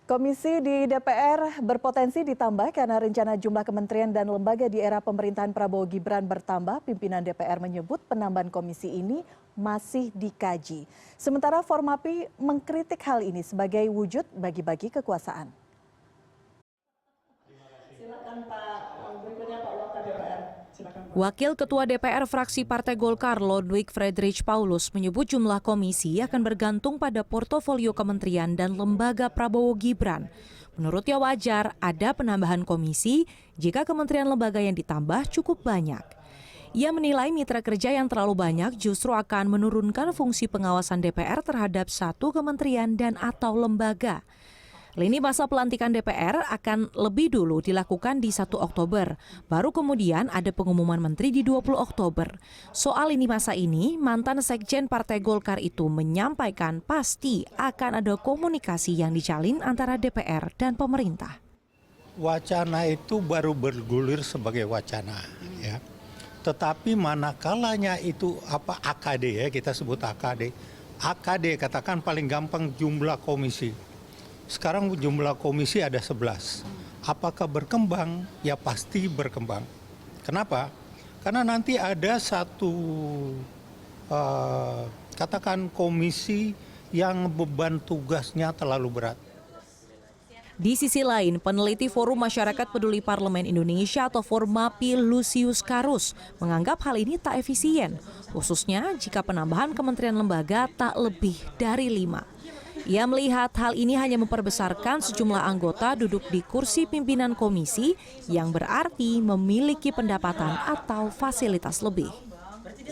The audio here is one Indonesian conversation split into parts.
Komisi di DPR berpotensi ditambah karena rencana jumlah kementerian dan lembaga di era pemerintahan Prabowo Gibran bertambah. Pimpinan DPR menyebut penambahan komisi ini masih dikaji. Sementara Formapi mengkritik hal ini sebagai wujud bagi-bagi kekuasaan. Silakan Pak, berikutnya Pak Wakil DPR. Wakil Ketua DPR fraksi Partai Golkar Ludwig Friedrich Paulus menyebut jumlah komisi akan bergantung pada portofolio kementerian dan lembaga Prabowo Gibran. Menurutnya wajar ada penambahan komisi jika kementerian lembaga yang ditambah cukup banyak. Ia menilai mitra kerja yang terlalu banyak justru akan menurunkan fungsi pengawasan DPR terhadap satu kementerian dan atau lembaga. Lini masa pelantikan DPR akan lebih dulu dilakukan di 1 Oktober. Baru kemudian ada pengumuman menteri di 20 Oktober. Soal lini masa ini, mantan Sekjen Partai Golkar itu menyampaikan pasti akan ada komunikasi yang dijalin antara DPR dan pemerintah. Wacana itu baru bergulir sebagai wacana, ya. Tetapi manakalanya itu AKD, ya, kita sebut AKD. AKD katakan paling gampang jumlah komisi. Sekarang jumlah komisi ada 11. Apakah berkembang? Ya pasti berkembang. Kenapa? Karena nanti ada satu katakan komisi yang beban tugasnya terlalu berat. Di sisi lain, peneliti Forum Masyarakat Peduli Parlemen Indonesia atau Formapi Lucius Karus menganggap hal ini tak efisien, khususnya jika penambahan kementerian lembaga tak lebih dari 5. Ia melihat hal ini hanya memperbesarkan sejumlah anggota duduk di kursi pimpinan komisi yang berarti memiliki pendapatan atau fasilitas lebih.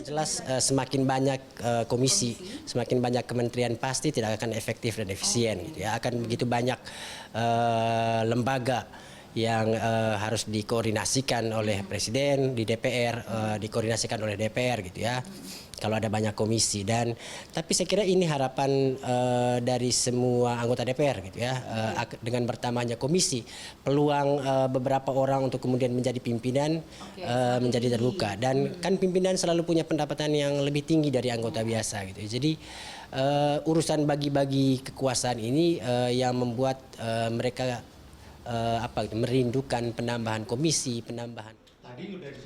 Jelas semakin banyak komisi, semakin banyak kementerian pasti tidak akan efektif dan efisien. Gitu ya. Akan begitu banyak lembaga yang harus dikoordinasikan oleh Presiden di DPR, dikoordinasikan oleh DPR gitu ya. Kalau ada banyak komisi tapi saya kira ini harapan dari semua anggota DPR gitu ya. Dengan bertambahnya komisi, peluang beberapa orang untuk kemudian menjadi pimpinan menjadi terbuka, dan kan pimpinan selalu punya pendapatan yang lebih tinggi dari anggota biasa gitu. Jadi urusan bagi-bagi kekuasaan ini yang membuat mereka merindukan penambahan komisi, penambahan.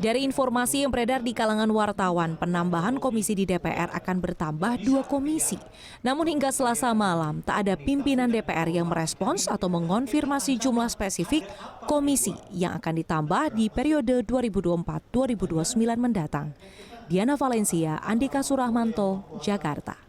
Dari informasi yang beredar di kalangan wartawan, penambahan komisi di DPR akan bertambah 2 komisi. Namun hingga Selasa malam, tak ada pimpinan DPR yang merespons atau mengonfirmasi jumlah spesifik komisi yang akan ditambah di periode 2024-2029 mendatang. Diana Valencia, Andika Suramanto, Jakarta.